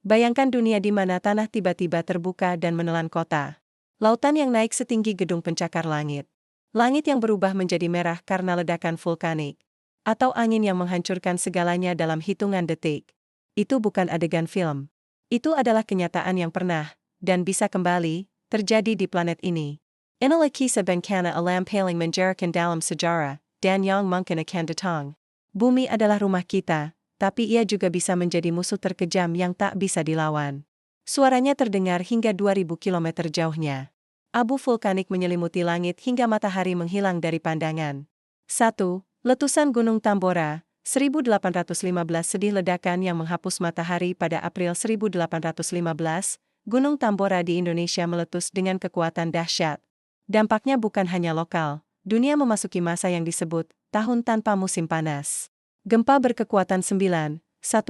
Bayangkan dunia di mana tanah tiba-tiba terbuka dan menelan kota. Lautan yang naik setinggi gedung pencakar langit. Langit yang berubah menjadi merah karena ledakan vulkanik. Atau angin yang menghancurkan segalanya dalam hitungan detik. Itu bukan adegan film. Itu adalah kenyataan yang pernah, dan bisa kembali, terjadi di planet ini. Inilah kisah bencana alam paling menjadikan dalam sejarah, dan yang mungkin akan datang. Bumi adalah rumah kita, tapi ia juga bisa menjadi musuh terkejam yang tak bisa dilawan. Suaranya terdengar hingga 2000 km jauhnya. Abu vulkanik menyelimuti langit hingga matahari menghilang dari pandangan. 1. Letusan Gunung Tambora, 1815. Sedih ledakan yang menghapus matahari pada April 1815, Gunung Tambora di Indonesia meletus dengan kekuatan dahsyat. Dampaknya bukan hanya lokal, dunia memasuki masa yang disebut tahun tanpa musim panas. Gempa berkekuatan 9,1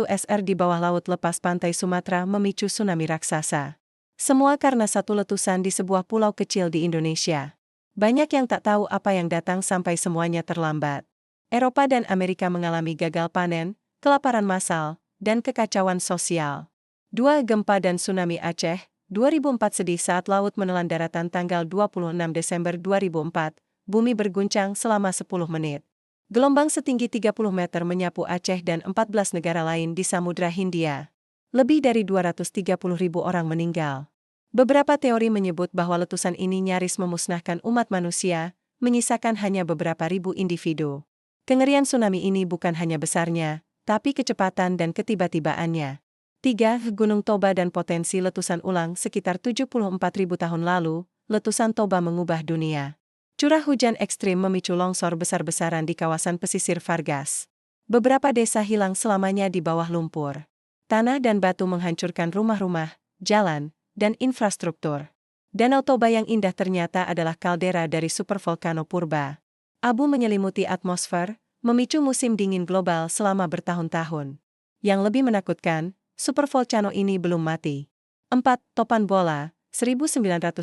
SR di bawah laut lepas pantai Sumatera memicu tsunami raksasa. Semua karena satu letusan di sebuah pulau kecil di Indonesia. Banyak yang tak tahu apa yang datang sampai semuanya terlambat. Eropa dan Amerika mengalami gagal panen, kelaparan massal, dan kekacauan sosial. 2. Gempa dan tsunami Aceh, 2004. Sedih saat laut menelan daratan tanggal 26 Desember 2004, bumi berguncang selama 10 menit. Gelombang setinggi 30 meter menyapu Aceh dan 14 negara lain di Samudra Hindia. Lebih dari 230.000 orang meninggal. Beberapa teori menyebut bahwa letusan ini nyaris memusnahkan umat manusia, menyisakan hanya beberapa ribu individu. Kengerian tsunami ini bukan hanya besarnya, tapi kecepatan dan ketiba-tibaannya. 3. Gunung Toba dan potensi letusan ulang. Sekitar 74.000 tahun lalu, letusan Toba mengubah dunia. Curah hujan ekstrim memicu longsor besar-besaran di kawasan pesisir Vargas. Beberapa desa hilang selamanya di bawah lumpur. Tanah dan batu menghancurkan rumah-rumah, jalan, dan infrastruktur. Danau Toba yang indah ternyata adalah kaldera dari supervolcano purba. Abu menyelimuti atmosfer, memicu musim dingin global selama bertahun-tahun. Yang lebih menakutkan, supervolcano ini belum mati. 4. Topan bola, 1970.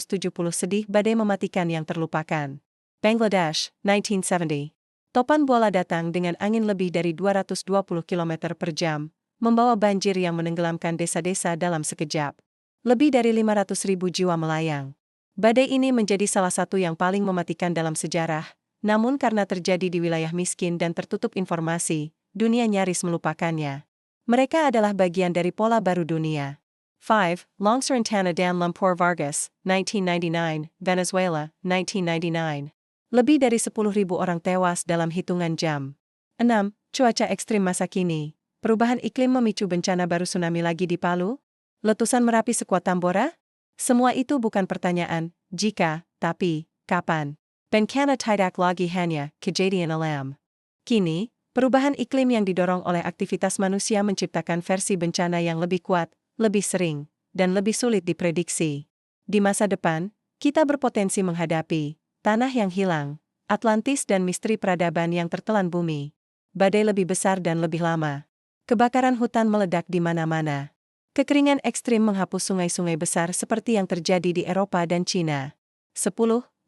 Sedih badai mematikan yang terlupakan. Bangladesh, 1970. Topan bola datang dengan angin lebih dari 220 km per jam, membawa banjir yang menenggelamkan desa-desa dalam sekejap. Lebih dari 500.000 jiwa melayang. Badai ini menjadi salah satu yang paling mematikan dalam sejarah, namun karena terjadi di wilayah miskin dan tertutup informasi, dunia nyaris melupakannya. Mereka adalah bagian dari pola baru dunia. 5. Longsor in Tanah dan Lumpur Vargas, 1999, Venezuela, 1999. Lebih dari 10.000 orang tewas dalam hitungan jam. 6. Cuaca ekstrim masa kini. Perubahan iklim memicu bencana baru tsunami lagi di Palu? Letusan Merapi sekuat Tambora? Semua itu bukan pertanyaan, jika, tapi, kapan. Bencana tidak lagi hanya kejadian alam. Kini, perubahan iklim yang didorong oleh aktivitas manusia menciptakan versi bencana yang lebih kuat, lebih sering, dan lebih sulit diprediksi. Di masa depan, kita berpotensi menghadapi tanah yang hilang, Atlantis dan misteri peradaban yang tertelan bumi. Badai lebih besar dan lebih lama. Kebakaran hutan meledak di mana-mana. Kekeringan ekstrim menghapus sungai-sungai besar seperti yang terjadi di Eropa dan Cina. 10.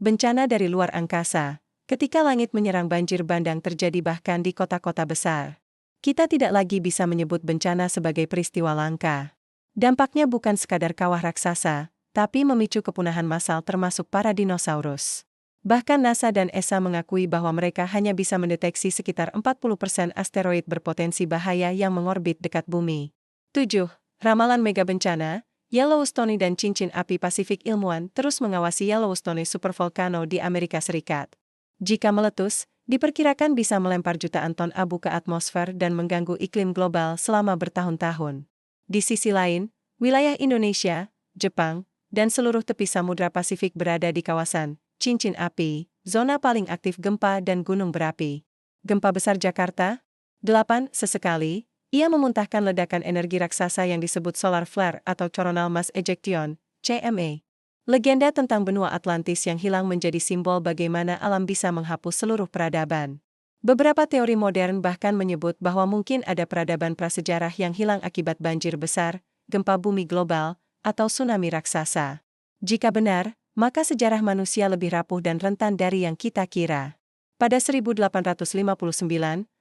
Bencana dari luar angkasa. Ketika langit menyerang, banjir bandang terjadi bahkan di kota-kota besar. Kita tidak lagi bisa menyebut bencana sebagai peristiwa langka. Dampaknya bukan sekadar kawah raksasa, tapi memicu kepunahan massal termasuk para dinosaurus. Bahkan NASA dan ESA mengakui bahwa mereka hanya bisa mendeteksi sekitar 40% asteroid berpotensi bahaya yang mengorbit dekat bumi. 7. Ramalan mega bencana, Yellowstone dan cincin api Pasifik. Ilmuwan terus mengawasi Yellowstone supervolcano di Amerika Serikat. Jika meletus, diperkirakan bisa melempar jutaan ton abu ke atmosfer dan mengganggu iklim global selama bertahun-tahun. Di sisi lain, wilayah Indonesia, Jepang, dan seluruh tepi Samudra Pasifik berada di kawasan cincin api, zona paling aktif gempa dan gunung berapi. Gempa besar Jakarta? 8. Sesekali, ia memuntahkan ledakan energi raksasa yang disebut solar flare atau coronal mass ejection, CME. Legenda tentang benua Atlantis yang hilang menjadi simbol bagaimana alam bisa menghapus seluruh peradaban. Beberapa teori modern bahkan menyebut bahwa mungkin ada peradaban prasejarah yang hilang akibat banjir besar, gempa bumi global, atau tsunami raksasa. Jika benar, maka sejarah manusia lebih rapuh dan rentan dari yang kita kira. Pada 1859,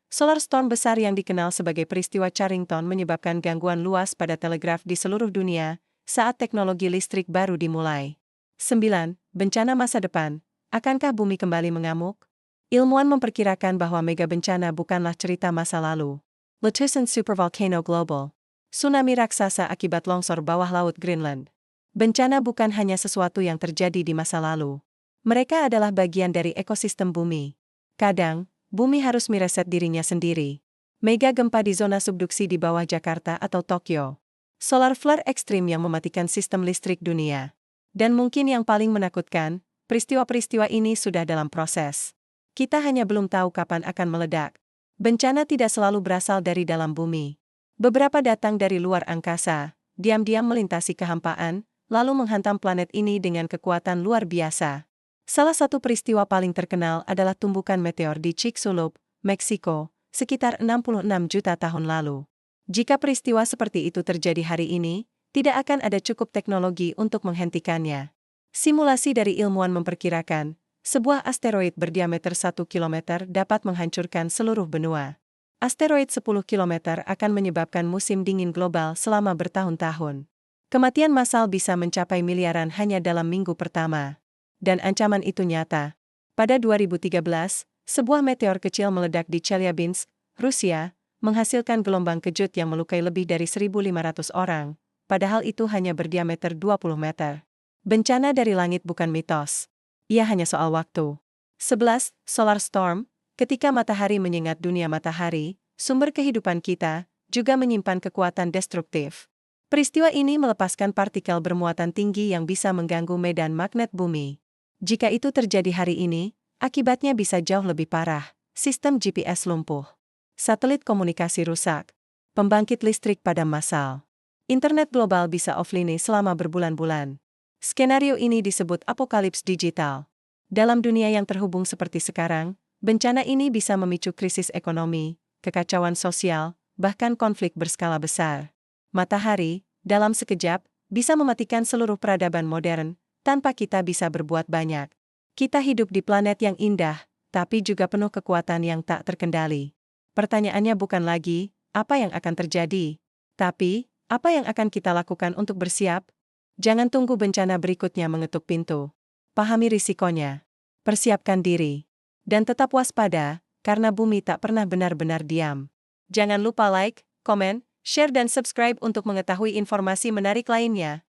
Solar storm besar yang dikenal sebagai peristiwa Carrington menyebabkan gangguan luas pada telegraf di seluruh dunia saat teknologi listrik baru dimulai. 9. Bencana masa depan. Akankah bumi kembali mengamuk? Ilmuwan memperkirakan bahwa mega bencana bukanlah cerita masa lalu. Letusan supervolcano global. Tsunami raksasa akibat longsor bawah laut Greenland. Bencana bukan hanya sesuatu yang terjadi di masa lalu. Mereka adalah bagian dari ekosistem bumi. Kadang, bumi harus mereset dirinya sendiri. Mega gempa di zona subduksi di bawah Jakarta atau Tokyo. Solar flare ekstrim yang mematikan sistem listrik dunia. Dan mungkin yang paling menakutkan, peristiwa-peristiwa ini sudah dalam proses. Kita hanya belum tahu kapan akan meledak. Bencana tidak selalu berasal dari dalam bumi. Beberapa datang dari luar angkasa, diam-diam melintasi kehampaan, lalu menghantam planet ini dengan kekuatan luar biasa. Salah satu peristiwa paling terkenal adalah tumbukan meteor di Chicxulub, Meksiko, sekitar 66 juta tahun lalu. Jika peristiwa seperti itu terjadi hari ini, tidak akan ada cukup teknologi untuk menghentikannya. Simulasi dari ilmuwan memperkirakan, sebuah asteroid berdiameter 1 km dapat menghancurkan seluruh benua. Asteroid 10 km akan menyebabkan musim dingin global selama bertahun-tahun. Kematian massal bisa mencapai miliaran hanya dalam minggu pertama. Dan ancaman itu nyata. Pada 2013, sebuah meteor kecil meledak di Chelyabinsk, Rusia, menghasilkan gelombang kejut yang melukai lebih dari 1.500 orang, padahal itu hanya berdiameter 20 meter. Bencana dari langit bukan mitos. Ia hanya soal waktu. 11. Solar storm. Ketika matahari menyengat dunia matahari, sumber kehidupan kita juga menyimpan kekuatan destruktif. Peristiwa ini melepaskan partikel bermuatan tinggi yang bisa mengganggu medan magnet bumi. Jika itu terjadi hari ini, akibatnya bisa jauh lebih parah. Sistem GPS lumpuh. Satelit komunikasi rusak. Pembangkit listrik padam massal. Internet global bisa offline selama berbulan-bulan. Skenario ini disebut apokalips digital. Dalam dunia yang terhubung seperti sekarang, bencana ini bisa memicu krisis ekonomi, kekacauan sosial, bahkan konflik berskala besar. Matahari, dalam sekejap, bisa mematikan seluruh peradaban modern, tanpa kita bisa berbuat banyak. Kita hidup di planet yang indah, tapi juga penuh kekuatan yang tak terkendali. Pertanyaannya bukan lagi, apa yang akan terjadi? Tapi, apa yang akan kita lakukan untuk bersiap? Jangan tunggu bencana berikutnya mengetuk pintu. Pahami risikonya. Persiapkan diri. Dan tetap waspada, karena bumi tak pernah benar-benar diam. Jangan lupa like, komen, share dan subscribe untuk mengetahui informasi menarik lainnya.